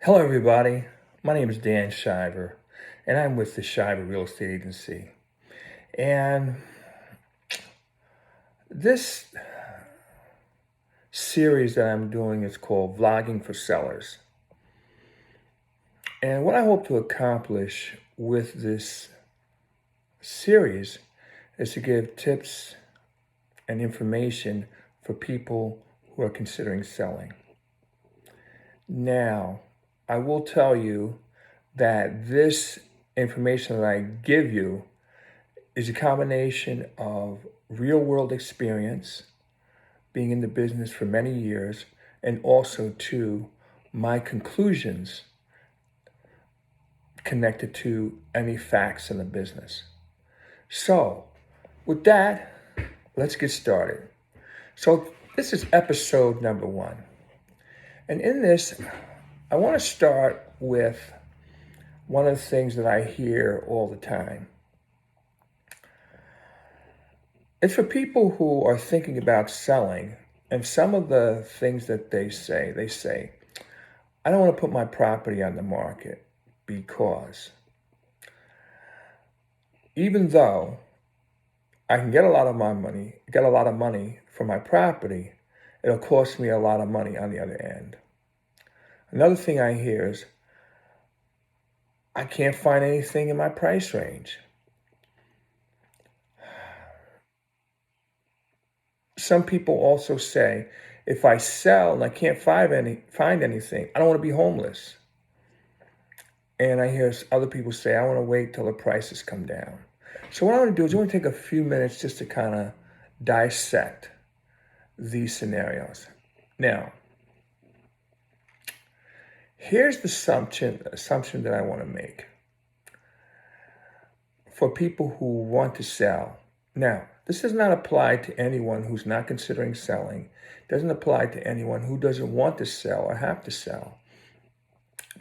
Hello, everybody. My name is Dan Shiver, and I'm with the Shiver Real Estate Agency. And this series that I'm doing is called Vlogging for Sellers. And what I hope to accomplish with this series is to give tips and information for people who are considering selling. Now, I will tell you that this information that I give you is a combination of real world experience, being in the business for many years, and also to my conclusions connected to any facts in the business. So, with that, let's get started. So, this is episode number 1. And in this, I want to start with one of the things that I hear all the time. It's for people who are thinking about selling, and some of the things that they say, I don't want to put my property on the market because even though I can get a lot of money for my property, it'll cost me a lot of money on the other end. Another thing I hear is, I can't find anything in my price range. Some people also say, if I sell and I can't find anything, I don't want to be homeless. And I hear other people say, I want to wait till the prices come down. So what I want to do is I want to take a few minutes just to kind of dissect these scenarios. Now, here's the assumption that I want to make for people who want to sell. Now, this does not apply to anyone who's not considering selling. It doesn't apply to anyone who doesn't want to sell or have to sell.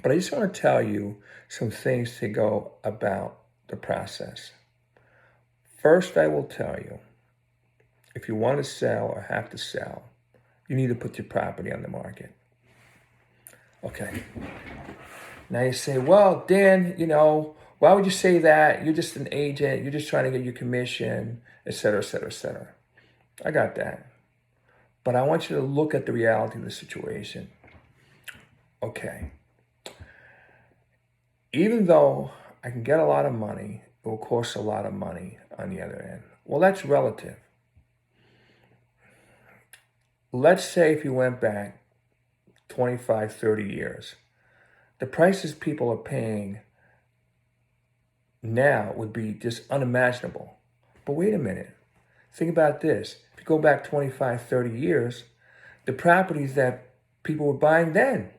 But I just want to tell you some things to go about the process. First, I will tell you, if you want to sell or have to sell, you need to put your property on the market. Okay. Now you say, well, Dan, why would you say that? You're just an agent. You're just trying to get your commission, et cetera, et cetera, et cetera. I got that. But I want you to look at the reality of the situation. Okay. Even though I can get a lot of money, it will cost a lot of money on the other end. Well, that's relative. Let's say if you went back 25, 30 years, the prices people are paying now would be just unimaginable. But wait a minute. Think about this. If you go back 25, 30 years, the properties that people were buying then,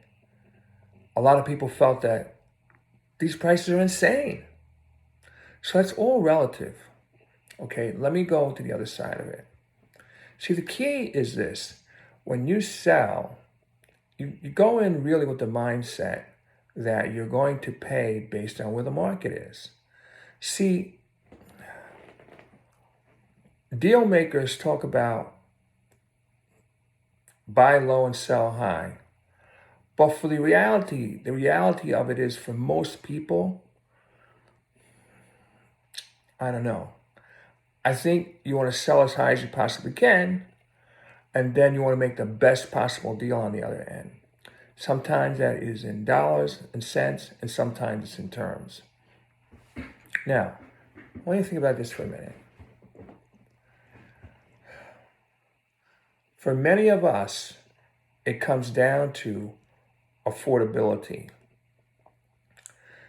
a lot of people felt that these prices are insane. So that's all relative. Okay, let me go to the other side of it. See, the key is this. When you sell, you go in really with the mindset that you're going to pay based on where the market is. See, deal makers talk about buy low and sell high. But for the reality of it is for most people, I don't know. I think you want to sell as high as you possibly can, and then you want to make the best possible deal on the other end. Sometimes that is in dollars and cents, and sometimes it's in terms. Now, I want you to think about this for a minute. For many of us, it comes down to affordability.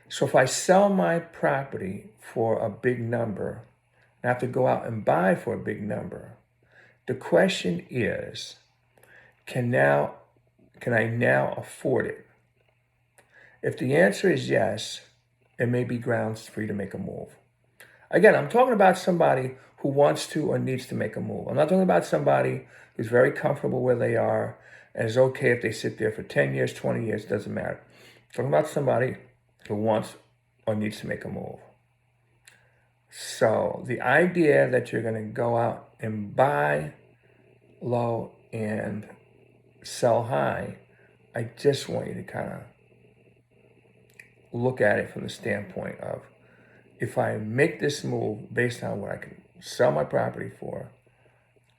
So if I sell my property for a big number, and I have to go out and buy for a big number, the question is, can I now afford it? If the answer is yes, it may be grounds for you to make a move. Again, I'm talking about somebody who wants to or needs to make a move. I'm not talking about somebody who's very comfortable where they are and is okay if they sit there for 10 years, 20 years, doesn't matter. I'm talking about somebody who wants or needs to make a move. So the idea that you're going to go out and buy low and sell high, I just want you to kind of look at it from the standpoint of, if I make this move based on what I can sell my property for,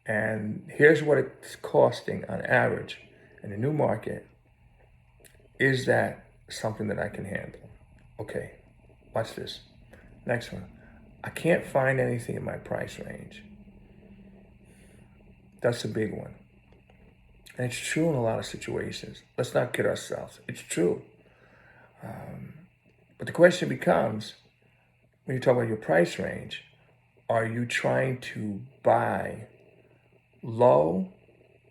and here's what it's costing on average in the new market, is that something that I can handle? Okay, watch this. Next one. I can't find anything in my price range. That's a big one. And it's true in a lot of situations. Let's not kid ourselves. It's true. But the question becomes, when you talk about your price range, are you trying to buy low,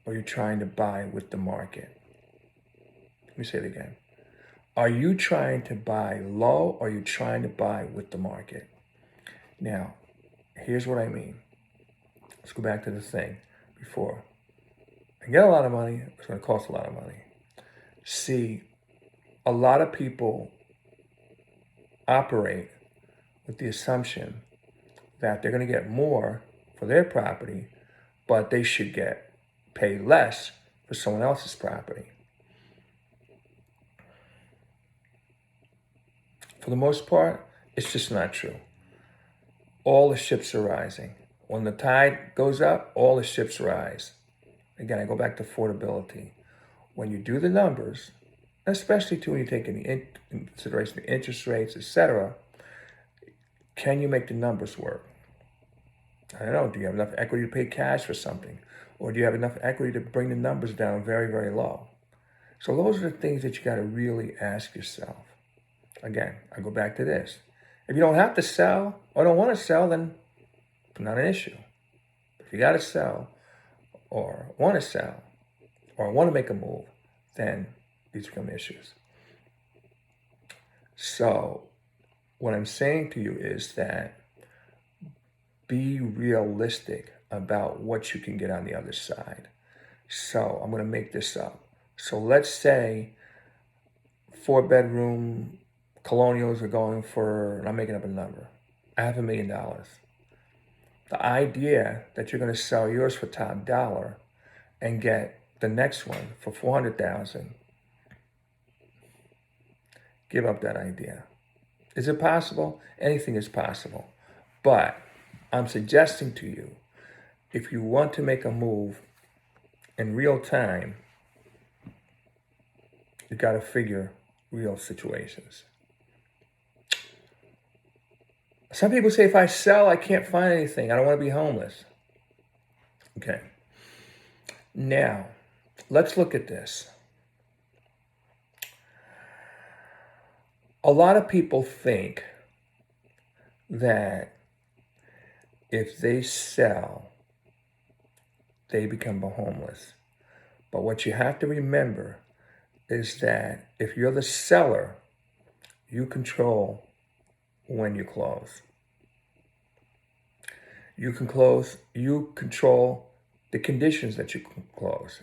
or are you trying to buy with the market? Let me say it again. Are you trying to buy low, or are you trying to buy with the market? Now, here's what I mean. Let's go back to the thing before. I get a lot of money, it's going to cost a lot of money. See, a lot of people operate with the assumption that they're going to get more for their property, but they should get paid less for someone else's property. For the most part, it's just not true. All the ships are rising. When the tide goes up, all the ships rise. Again, I go back to affordability. When you do the numbers, especially too when you take into consideration the interest rates, etc., can you make the numbers work? I don't know. Do you have enough equity to pay cash for something? Or do you have enough equity to bring the numbers down very, very low? So those are the things that you got to really ask yourself. Again, I go back to this. If you don't have to sell or don't want to sell, then it's not an issue. If you got to sell or want to sell or want to make a move, then these become issues. So what I'm saying to you is that be realistic about what you can get on the other side. So I'm going to make this up. So let's say 4-bedroom colonials are going for, and I'm making up a number, $500,000. The idea that you're going to sell yours for top dollar and get the next one for $400,000, give up that idea. Is it possible? Anything is possible. But I'm suggesting to you, if you want to make a move in real time, you got to figure real situations. Some people say, if I sell, I can't find anything. I don't want to be homeless. Okay. Now, let's look at this. A lot of people think that if they sell, they become homeless. But what you have to remember is that if you're the seller, you control when you close. You control the conditions that you can close,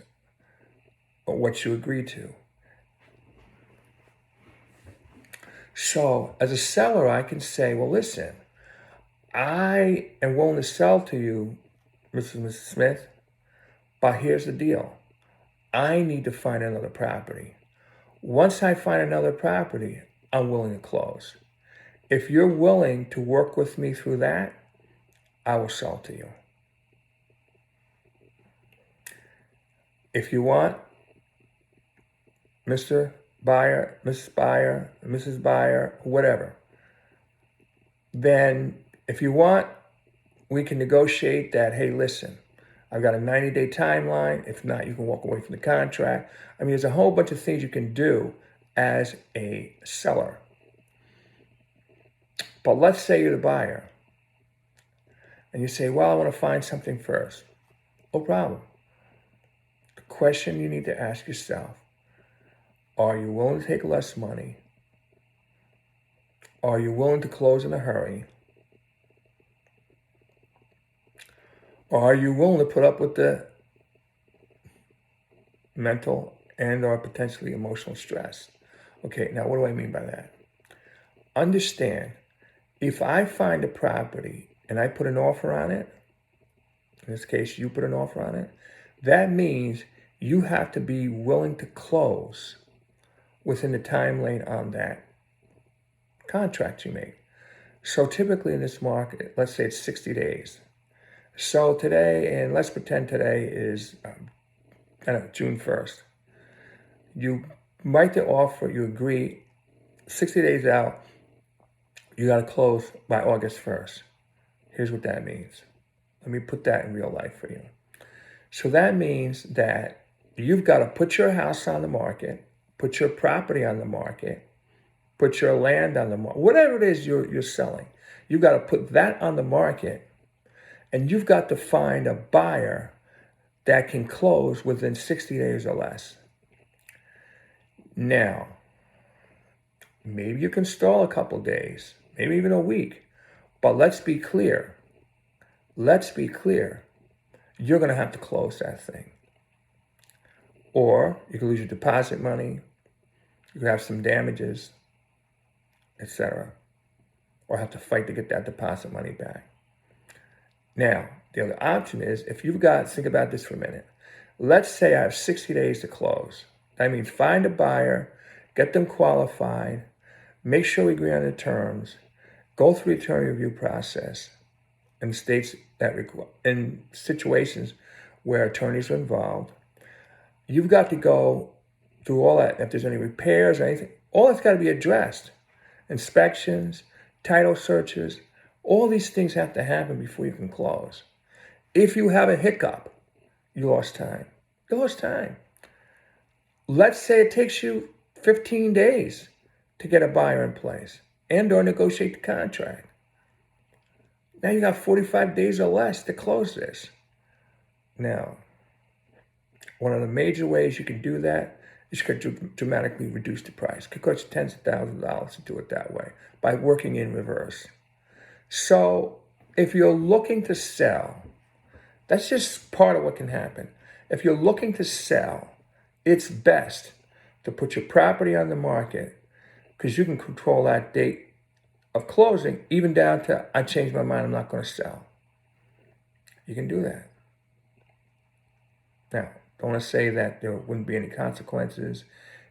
or what you agree to. So as a seller, I can say, well, listen, I am willing to sell to you, Mrs. and Mrs. Smith, but here's the deal. I need to find another property. Once I find another property, I'm willing to close. If you're willing to work with me through that, I will sell to you. If you want, Mr. Buyer, Mrs. Buyer, Mrs. Buyer, whatever, then if you want, we can negotiate that, hey, listen, I've got a 90-day timeline. If not, you can walk away from the contract. I mean, there's a whole bunch of things you can do as a seller. But let's say you're the buyer and you say, well, I want to find something first. No problem. The question you need to ask yourself, are you willing to take less money? Are you willing to close in a hurry? Or are you willing to put up with the mental and or potentially emotional stress? Okay, now what do I mean by that? Understand, if I find a property and I put an offer on it, in this case, you put an offer on it, that means you have to be willing to close within the time lane on that contracts you make. So typically in this market, let's say it's 60 days. So today, and let's pretend today is, I don't know, June 1st. You write the offer, you agree, 60 days out, you got to close by August 1st. Here's what that means. Let me put that in real life for you. So that means that you've got to put your house on the market, put your property on the market, put your land on the market, whatever it is you're selling. You've got to put that on the market, and you've got to find a buyer that can close within 60 days or less. Now, maybe you can stall a couple days, maybe even a week, but let's be clear. Let's be clear. You're going to have to close that thing. Or you can lose your deposit money, you can have some damages, etc. Or have to fight to get that deposit money back. Now, the other option is, if you've got, think about this for a minute. Let's say I have 60 days to close. That means find a buyer, get them qualified, make sure we agree on the terms, go through the attorney review process in states that in situations where attorneys are involved. You've got to go through all that. If there's any repairs or anything, all that's got to be addressed. Inspections, title searches, all these things have to happen before you can close. If you have a hiccup, you lost time. You lost time. Let's say it takes you 15 days to get a buyer in place and or negotiate the contract. Now you got 45 days or less to close this. Now, one of the major ways you can do that is you could dramatically reduce the price. It could cost you tens of thousands of dollars to do it that way by working in reverse. So if you're looking to sell, that's just part of what can happen. If you're looking to sell, it's best to put your property on the market because you can control that date of closing, even down to, I changed my mind, I'm not going to sell. You can do that. Now, don't want to say that there wouldn't be any consequences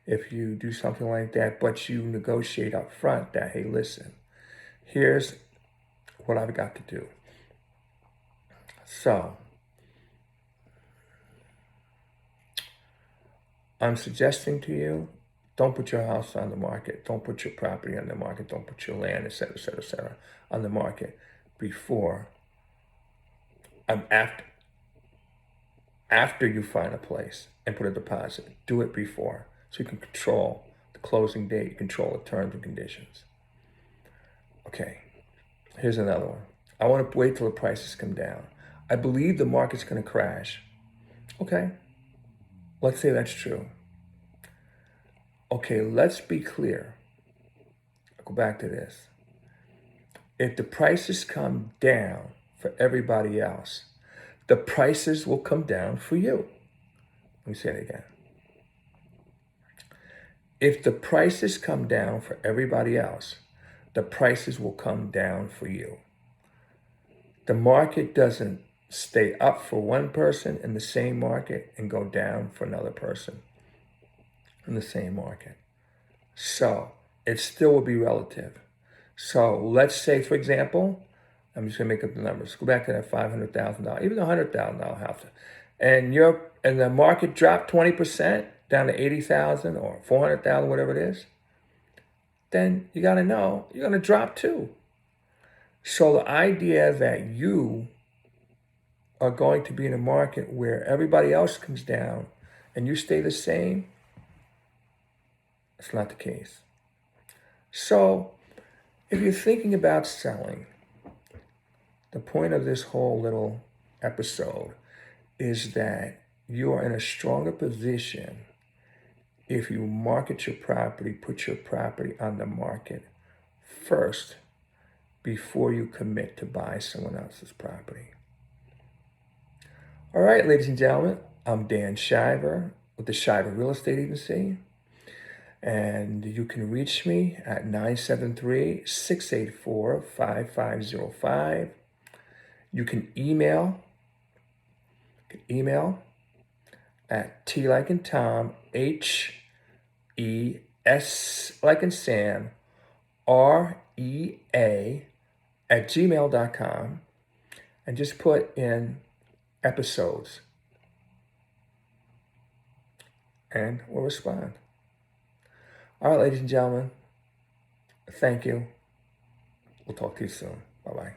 if you do something like that, but you negotiate up front that, hey, listen, here's what I've got to do. So, I'm suggesting to you, don't put your house on the market. Don't put your property on the market. Don't put your land, et cetera, on the market before, after you find a place and put a deposit. Do it before so you can control the closing date, you control the terms and conditions. Okay, here's another one. I want to wait till the prices come down. I believe the market's going to crash. Okay, let's say that's true. Okay, let's be clear. I'll go back to this. If the prices come down for everybody else, the prices will come down for you. Let me say it again. If the prices come down for everybody else, the prices will come down for you. The market doesn't stay up for one person in the same market and go down for another person in the same market. So it still will be relative. So let's say, for example, I'm just gonna make up the numbers. Go back to that $500,000, even the $100,000 house, and the market dropped 20% down to 80,000 or 400,000, whatever it is. Then you gotta know you're gonna drop too. So the idea that you are going to be in a market where everybody else comes down and you stay the same, it's not the case. So if you're thinking about selling, the point of this whole little episode is that you are in a stronger position if you market your property, put your property on the market first before you commit to buy someone else's property. All right, ladies and gentlemen, I'm Dan Shiver with the Shiver Real Estate Agency. And you can reach me at 973-684-5505. You can email at T like in Tom, HES like in Sam, rea@gmail.com, and just put in episodes, and we'll respond. All right, ladies and gentlemen, thank you. We'll talk to you soon. Bye-bye.